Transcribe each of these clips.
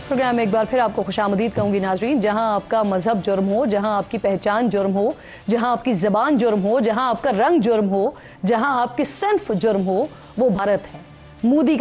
Programme में एक बार फिर आपको खुशामदीद कहूँगी नाजरीन। जहाँ आपका मजहब जुर्म हो, जहाँ आपकी पहचान जुर्म हो, जहाँ आपकी ज़बान जुर्म हो, जहाँ आपका रंग जुर्म हो, जहाँ आपकी सिन्फ जुर्म हो, वो भारत है, मोदी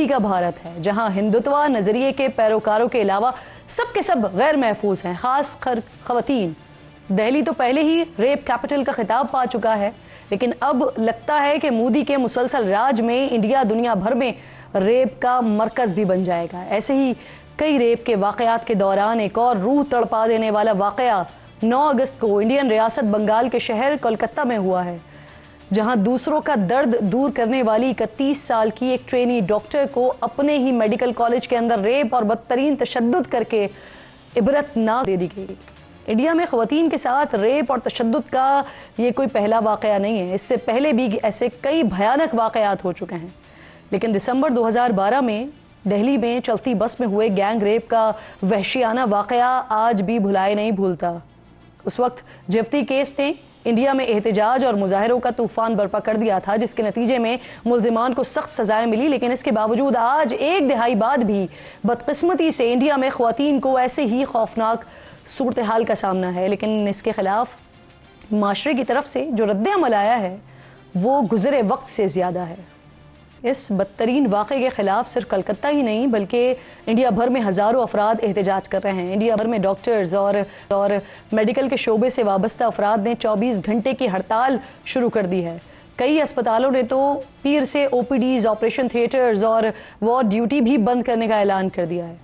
का भारत है। जहाँ हिंदुत्व नज़रिए के पैरोकारों के अलावा सबके सब गैर महफूज हैं, ख़ास कर ख़वातीन। दिल्ली तो पहले ही रेप कैपिटल का खिताब पा चुका है, लेकिन अब लगता है कि मोदी के मुसलसल राज में इंडिया दुनिया भर में रेप का मरकज़ भी बन जाएगा। ऐसे ही कई रेप के वाक़यात के दौरान एक और रूह तड़पा देने वाला वाक़या 9 अगस्त को इंडियन रियासत बंगाल के शहर कोलकाता में हुआ है, जहां दूसरों का दर्द दूर करने वाली 31 साल की एक ट्रेनी डॉक्टर को अपने ही मेडिकल कॉलेज के अंदर रेप और बदतरीन तशद्दुद करके इबरतनाक दे दी गई। इंडिया में ख़वातीन के साथ रेप और तशद्दुद का ये कोई पहला वाक़या नहीं है, इससे पहले भी ऐसे कई भयानक वाक़यात हो चुके हैं। लेकिन दिसंबर 2012 में दिल्ली में चलती बस में हुए गैंग रेप का वहशियाना वाक़या आज भी भुलाए नहीं भूलता। उस वक्त जिफ्ती केस ने इंडिया में एहतजाज और मुजाहरों का तूफान बर्पा कर दिया था, जिसके नतीजे में मुल्जिमान को सख्त सजाएं मिली। लेकिन इसके बावजूद आज एक दिहाई बाद भी बदकिस्मती से इंडिया में ख़वातीन को ऐसे ही खौफनाक सूरत हाल का सामना है। लेकिन इसके ख़िलाफ़ माशरे की तरफ से जो रद्द अमल आया है वो गुज़रे वक्त से ज़्यादा है। इस बदतरीन वाक़े के ख़िलाफ़ सिर्फ कलकत्ता ही नहीं बल्कि इंडिया भर में हज़ारों अफराद एहतजाज कर रहे हैं। इंडिया भर में डॉक्टर्स और मेडिकल के शोबे से वाबस्ता अफराद ने 24 घंटे की हड़ताल शुरू कर दी है। कई अस्पतालों ने तो पीर से OPDs, ऑपरेशन थिएटर्स और वार्ड ड्यूटी भी बंद करने का ऐलान कर दिया है।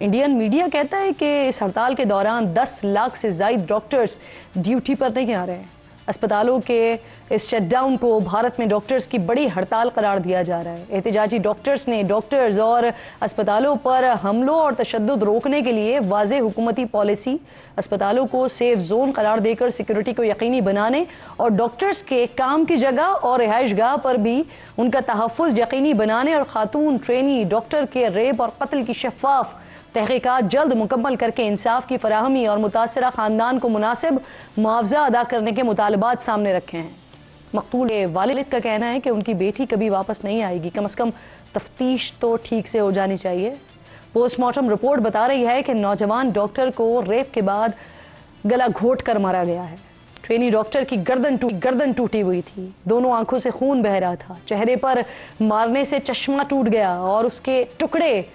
इंडियन मीडिया कहता है कि इस हड़ताल के दौरान 10 लाख से ज़ायद डॉक्टर्स ड्यूटी पर नहीं आ रहे हैं। अस्पतालों के इस शटडाउन को भारत में डॉक्टर्स की बड़ी हड़ताल करार दिया जा रहा है। एहतजाजी डॉक्टर्स ने डॉक्टर्स और अस्पतालों पर हमलों और तशद्दुद रोकने के लिए वाज़ेह हुकूमती पॉलिसी, अस्पतालों को सेफ जोन करार देकर सिक्योरिटी को यकीनी बनाने और डॉक्टर्स के काम की जगह और रिहाइशगाह पर भी उनका तहफ़्फ़ुज़ यकीनी बनाने और खातून ट्रेनी डॉक्टर के रेप और कत्ल की शफ़ाफ तहक़ीक़ात जल्द मुकम्मल करके इंसाफ की फराहमी और मुतासरा ख़ानदान को मुनासिब मुआवजा अदा करने के मुतालबात सामने रखे हैं। मक़तूल के वालिद का कहना है कि उनकी बेटी कभी वापस नहीं आएगी, कम से कम तफ्तीश तो ठीक से हो जानी चाहिए। पोस्टमार्टम रिपोर्ट बता रही है कि नौजवान डॉक्टर को रेप के बाद गला घोट कर मारा गया है। ट्रेनी डॉक्टर की गर्दन टूटी हुई थी, दोनों आंखों से खून बह रहा था, चेहरे पर मारने से चश्मा टूट गया और उसके टुकड़े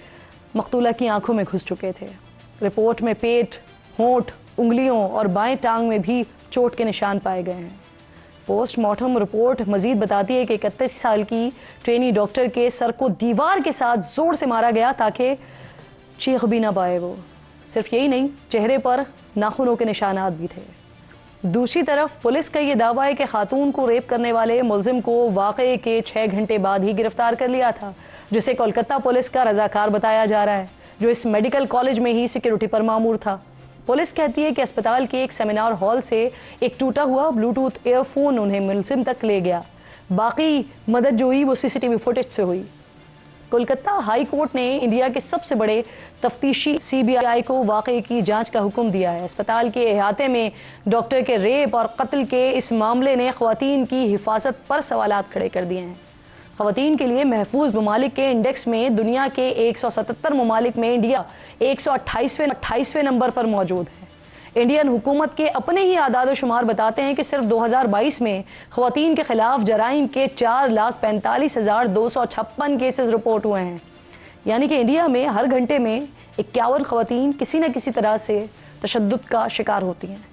मकतूला की आंखों में घुस चुके थे। रिपोर्ट में पेट, होंठ, उंगलियों और बाएं टांग में भी चोट के निशान पाए गए हैं। पोस्टमार्टम रिपोर्ट मजीद बताती है कि 31 साल की ट्रेनी डॉक्टर के सर को दीवार के साथ जोर से मारा गया ताकि चीख भी ना पाए वो। सिर्फ यही नहीं, चेहरे पर नाखूनों के निशानात भी थे। दूसरी तरफ पुलिस का ये दावा है कि खातून को रेप करने वाले मुलजिम को वाक़े के 6 घंटे बाद ही गिरफ्तार कर लिया था, जिसे कोलकाता पुलिस का रजाकार बताया जा रहा है, जो इस मेडिकल कॉलेज में ही सिक्योरिटी पर मामूर था। पुलिस कहती है कि अस्पताल के एक सेमिनार हॉल से एक टूटा हुआ ब्लूटूथ ईयरफोन उन्हें मुलजिम तक ले गया। बाकी मदद जो हुई वो CCTV फुटेज से हुई। कोलकाता हाई कोर्ट ने इंडिया के सबसे बड़े तफ्तीशी CBI को वाक़े की जांच का हुक्म दिया है। अस्पताल के अहाते में डॉक्टर के रेप और कत्ल के इस मामले ने ख़वातीन की हिफाजत पर सवालात खड़े कर दिए हैं। ख़वातीन के लिए महफूज ममालिक के इंडेक्स में दुनिया के 177 ममालिक में इंडिया 128वें नंबर पर मौजूद है। इंडियन हुकूमत के अपने ही आदाद शुमार बताते हैं कि सिर्फ 2022 में ख़वातीन के ख़िलाफ़ जराइम के 4,45,256 केसेस रिपोर्ट हुए हैं। यानी कि इंडिया में हर घंटे में 51 ख़वातीन किसी न किसी तरह से तशद्दुद का शिकार होती हैं।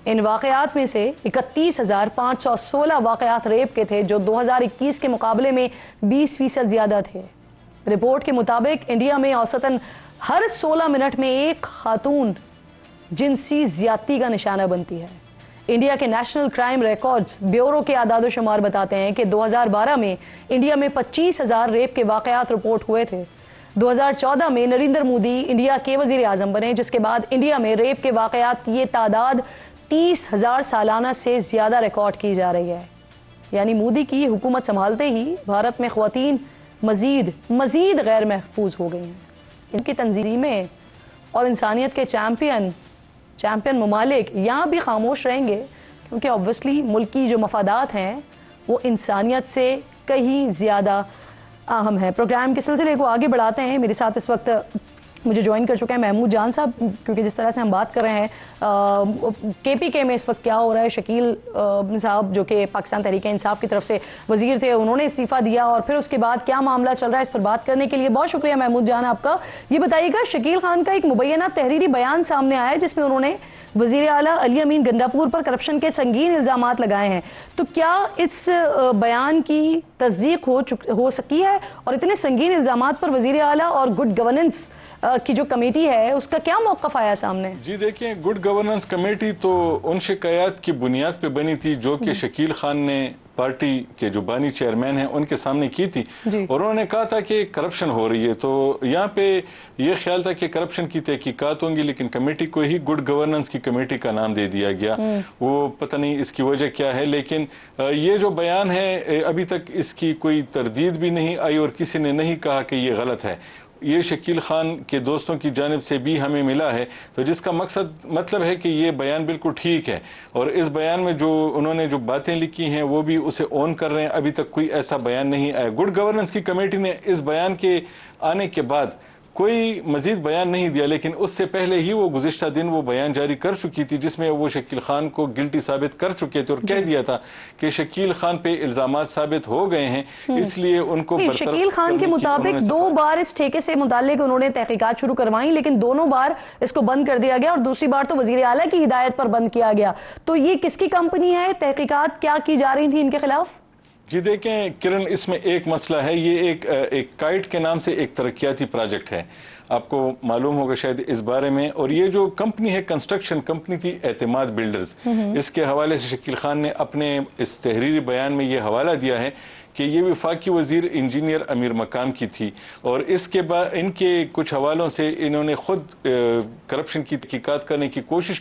इन वाक़यात में से 31,516 वाक़यात रेप के थे, जो 2021 के मुकाबले में 20% ज़्यादा थे। रिपोर्ट के मुताबिक इंडिया में औसतन हर 16 मिनट में एक खातून जिनसी ज़्यादती का निशाना बनती है। इंडिया के नेशनल क्राइम रिकॉर्ड्स ब्यूरो के आदाद शुमार बताते हैं कि 2012 में इंडिया में 25,000 रेप के वाक़यात रिपोर्ट हुए थे। 2014 में नरेंद्र मोदी इंडिया के वज़ीर आज़म बने, जिसके बाद इंडिया में रेप के वाक़यात की ये तादाद 30,000 सालाना से ज़्यादा रिकॉर्ड की जा रही है। यानी मोदी की हुकूमत संभालते ही भारत में ख़वातीन मज़ीद गैर महफूज हो गई हैं। इनकी तंजीमें और इंसानियत के चैम्पियन ममालिक यहाँ भी खामोश रहेंगे, क्योंकि ऑब्वियसली मुल्क की जो मफादात हैं वो इंसानियत से कहीं ज़्यादा अहम है। प्रोग्राम के सिलसिले को आगे बढ़ाते हैं। मेरे साथ इस वक्त مجھے جوائن کر چکے ہیں محمود جان صاحب، کیونکہ جس طرح سے ہم بات کر رہے ہیں کے پی کے میں اس وقت کیا ہو رہا ہے، شکیل صاحب جو کہ پاکستان تحریک انصاف کی طرف سے وزیر تھے، انہوں نے استعفیٰ دیا، اور پھر اس کے بعد کیا معاملہ چل رہا ہے، اس پر بات کرنے کے لیے بہت شکریہ محمود جان آپ کا۔ یہ بتائیے گا، شکیل خان کا ایک مبینہ تحریری بیان سامنے آیا ہے جس میں انہوں نے وزیر اعلیٰ علی امین گنڈاپور پر کرپشن کے سنگین الزامات لگائے ہیں، تو کیا اس بیان کی تصدیق ہو سکی ہے، اور اتنے سنگین الزامات پر وزیر اعلیٰ اور گڈ گورننس کی جو کمیٹی ہے اس کا کیا موقف آیا سامنے؟ جی دیکھیں، گڈ گورننس کمیٹی تو ان شکایات کی بنیاد پہ بنی تھی جو کہ شکیل خان نے پارٹی کے جو بانی چیئرمین ہیں ان کے سامنے کی تھی، اور انہوں نے کہا تھا کہ کرپشن ہو رہی ہے، تو یہاں پہ یہ خیال تھا کہ کرپشن کی تحقیقات ہوں گی، لیکن کمیٹی کو ہی گڈ گورننس کی کمیٹی کا نام دے دیا گیا۔ وہ پتہ نہیں اس کی وجہ کیا ہے، لیکن یہ جو بیان ہے ابھی تک اس کی کوئی تردید بھی نہیں آئی اور کسی نے نہیں کہا کہ یہ غلط ہے۔ یہ شکیل خان کے دوستوں کی جانب سے بھی ہمیں ملا ہے، تو جس کا مطلب ہے کہ یہ بیان بالکل ٹھیک ہے، اور اس بیان میں جو انہوں نے جو باتیں لکھی ہیں وہ بھی اسے اون کر رہے ہیں۔ ابھی تک کوئی ایسا بیان نہیں آیا۔ گڈ گورننس کی کمیٹی نے اس بیان کے آنے کے بعد کوئی مزید بیان نہیں دیا، لیکن اس سے پہلے ہی وہ گزشتہ دن وہ بیان جاری کر چکی تھی جس میں وہ شکیل خان کو گلٹی ثابت کر چکے تھے، اور کہہ دیا تھا کہ شکیل خان پہ الزامات ثابت ہو گئے ہیں، اس لیے ان کو برطرف کرنے کی شکیل خان کے مطابق 2 بار اس ٹھیکے سے متعلق انہوں نے تحقیقات شروع کروائیں، لیکن دونوں بار اس کو بند کر دیا گیا، اور دوسری بار تو وزیر اعلیٰ کی ہدایت پر بند کیا گیا۔ تو یہ کس کی کمپنی ہے؟ تحقیقات کیا کی جا رہی تھی ان کے خلاف؟ جی دیکھیں کرن، اس میں ایک مسئلہ ہے، یہ ایک کائٹ کے نام سے ایک ترقیاتی پروجیکٹ ہے، آپ کو معلوم ہوگا شاید اس بارے میں، اور یہ جو کمپنی ہے کنسٹرکشن کمپنی تھی اعتماد بلڈرز، اس کے حوالے سے شکیل خان نے اپنے اس تحریری بیان میں یہ حوالہ دیا ہے کہ یہ وفاقی وزیر انجینئر امیر مقام کی تھی، اور اس کے بعد ان کے کچھ حوالوں سے انہوں نے خود کرپشن کی تحقیقات کرنے کی کوشش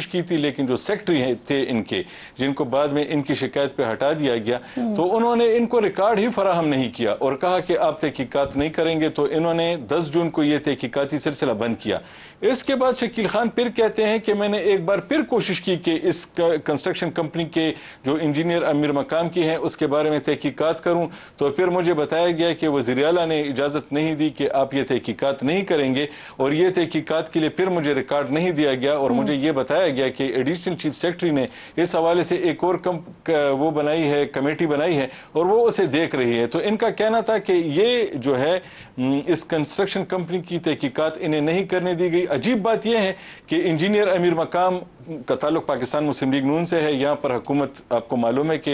کی تھی، لیکن جو سیکٹری تھے ان کے، جن کو بعد میں ان کی شکایت پہ ہٹا دیا گیا، تو انہوں نے ان کو ریکارڈ ہی فراہم نہیں کیا اور کہا کہ آپ تحقیقات نہیں کریں گے، تو انہوں نے 10 جون کو یہ تحقیقاتی سلسلہ بند کیا۔ اس کے بعد شکیل خان پھر کہتے ہیں کہ میں نے ایک بار پھر کوشش کی کہ اس کنسٹرکشن کمپنی کے جو انجینئر امیر مقام کی ہیں اس کے بارے میں تحقیقات کروں، تو پھر مجھے بتایا گیا کہ وزیر اعلیٰ نے اجازت نہیں دی کہ آپ یہ تحقیقات نہیں کریں گے، اور یہ تحقیقات کے لیے پھر مجھے ریکارڈ نہیں دیا گیا، اور مجھے یہ بتایا گیا کہ ایڈیشنل چیف سیکرٹری نے اس حوالے سے ایک اور وہ بنائی ہے، کمیٹی بنائی ہے، اور وہ اسے دیکھ رہی ہے۔ تو ان کا کہنا تھا کہ یہ جو ہے اس کنسٹرکشن کمپنی کی تحقیقات انہیں نہیں کرنے دی گئی۔ عجیب بات یہ ہے کہ انجینئر امیر مقام کا تعلق پاکستان مسلم لیگ نون سے ہے، یہاں پر حکومت آپ کو معلوم ہے کہ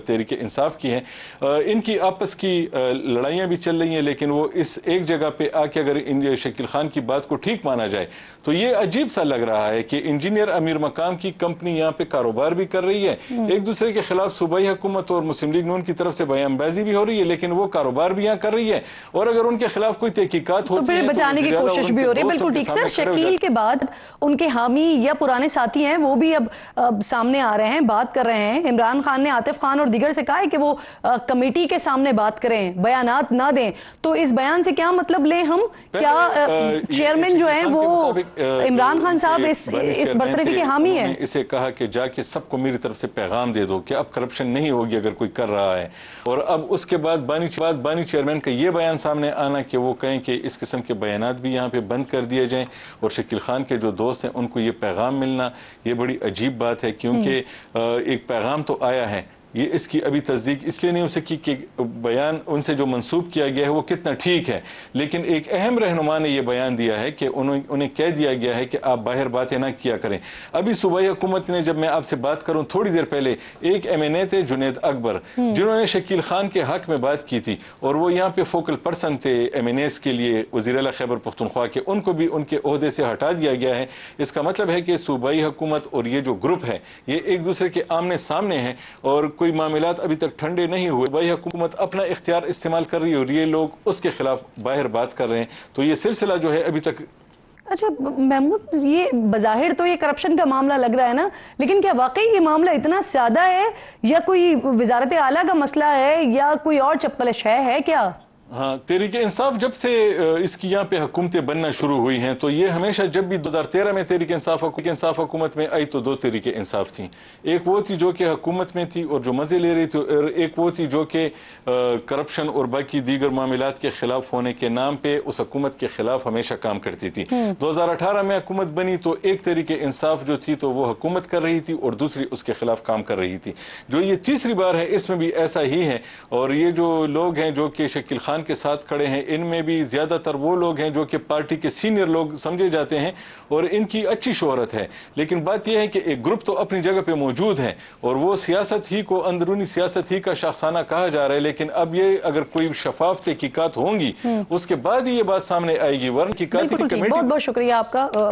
تحریک انصاف کی ہے، ان کی آپس کی لڑائیاں بھی چل رہی ہیں، لیکن وہ اس ایک جگہ پہ آ کے اگر شکیل خان کی بات کو ٹھیک مانا جائے تو یہ عجیب سا لگ رہا ہے کہ انجینئر امیر مقام کی کمپنی یہاں پہ کاروبار بھی کر رہی ہے، ایک دوسرے کے خلاف صوبائی حکومت اور مسلم لیگ نون کی طرف سے بیان بازی بھی ہو رہی ہے، لیکن وہ کاروبار بھی یہاں کر رہی ہے، اور اگر ان کے خلاف کوئی تحقیقات ہوتی ہے تو بچانے کی کوشش بھی ہو رہی ہے۔ بالکل ٹھیک سر، شکیل کے بعد ان کے حامی یا پرانے ساتھی ہیں وہ بھی اب سامنے آ رہے ہیں، بات کر رہے ہیں۔ عمران خان نے عاطف خان اور دیگر سے کہا ہے کہ وہ کمیٹی کے سامنے بات کریں، بیانات نہ دیں، تو اس بیان سے کیا مطلب لیں ہم؟ کیا چیئرمین جو ہیں وہ عمران خان صاحب اس برطرفی کے حامی ہیں؟ اسے کہا کہ جا کے سب کو میری طرف سے پیغام دے دو کہ اب کرپشن نہیں ہوگی اگر کوئی کر رہا ہے، اور اب اس کے بعد بانی چیئرمین کا یہ بیان سامنے آنا کہ وہ کہیں کہ اس قسم کے بیانات بھی یہاں پہ بند کر دیے جائیں، اور شکیل خان کے جو دوست ہیں ان کو یہ پیغام ملنا، یہ بڑی عجیب بات ہے، کیونکہ ایک پیغام تو آیا ہے، یہ اس کی ابھی تصدیق اس لیے نہیں ہو سکی کہ بیان ان سے جو منسوب کیا گیا ہے وہ کتنا ٹھیک ہے، لیکن ایک اہم رہنما نے یہ بیان دیا ہے کہ انہیں کہہ دیا گیا ہے کہ آپ باہر باتیں نہ کیا کریں۔ ابھی صوبائی حکومت نے، جب میں آپ سے بات کروں تھوڑی دیر پہلے، ایک MNA تھے جنید اکبر، جنہوں نے شکیل خان کے حق میں بات کی تھی، اور وہ یہاں پہ فوکل پرسن تھے MNAs کے لیے وزیر اعلیٰ خیبر پختونخوا کے، ان کو بھی ان کے عہدے سے ہٹا دیا گیا ہے۔ اس کا مطلب ہے کہ صوبائی حکومت اور یہ جو گروپ ہے یہ ایک دوسرے کے آمنے سامنے ہیں، اور کوئی معاملات ابھی تک ٹھنڈے نہیں ہوئے۔ صوبائی حکومت اپنا اختیار استعمال کر رہی ہے اور یہ لوگ اس کے خلاف باہر بات کر رہے ہیں، تو یہ سلسلہ جو ہے ابھی تک۔ اچھا محمود، یہ بظاہر تو یہ کرپشن کا معاملہ لگ رہا ہے نا، لیکن کیا واقعی یہ معاملہ اتنا سادہ ہے، یا کوئی وزارت اعلیٰ کا مسئلہ ہے، یا کوئی اور چپکلش ہے کیا؟ हाँ, तहरीक इंसाफ जब से इसकी यहाँ पे हुकूमतें बनना शुरू हुई हैं, तो ये हमेशा, जब भी 2013 में तहरीक इंसाफ हुकूमत में आई तो दो तहरीक इंसाफ थी। एक वो थी जो कि हुकूमत में थी और जो मजे ले रही थी, और एक वो थी जो कि करप्शन और बाकी दीगर मामलात के खिलाफ होने के नाम पे उस हुकूमत के खिलाफ हमेशा काम करती थी। 2018 में हुकूमत बनी तो एक तहरीक इंसाफ जो थी तो वो हुकूमत कर रही थी और दूसरी उसके खिलाफ काम कर रही थी। जो ये तीसरी बार है इसमें भी ऐसा ही है। और ये जो लोग हैं जो कि शकील खान के साथ खड़े हैं, इनमें भी ज्यादातर वो लोग हैं जो कि पार्टी के सीनियर लोग समझे जाते हैं और इनकी अच्छी शोहरत है। लेकिन बात यह है कि एक ग्रुप तो अपनी जगह पे मौजूद है और वो सियासत ही को, अंदरूनी सियासत ही का शाखसाना कहा जा रहा है। लेकिन अब ये अगर कोई शफाफ तहकीकात होंगी उसके बाद ही ये बात सामने आएगी, वरना की बहुत बहुत शुक्रिया आपका।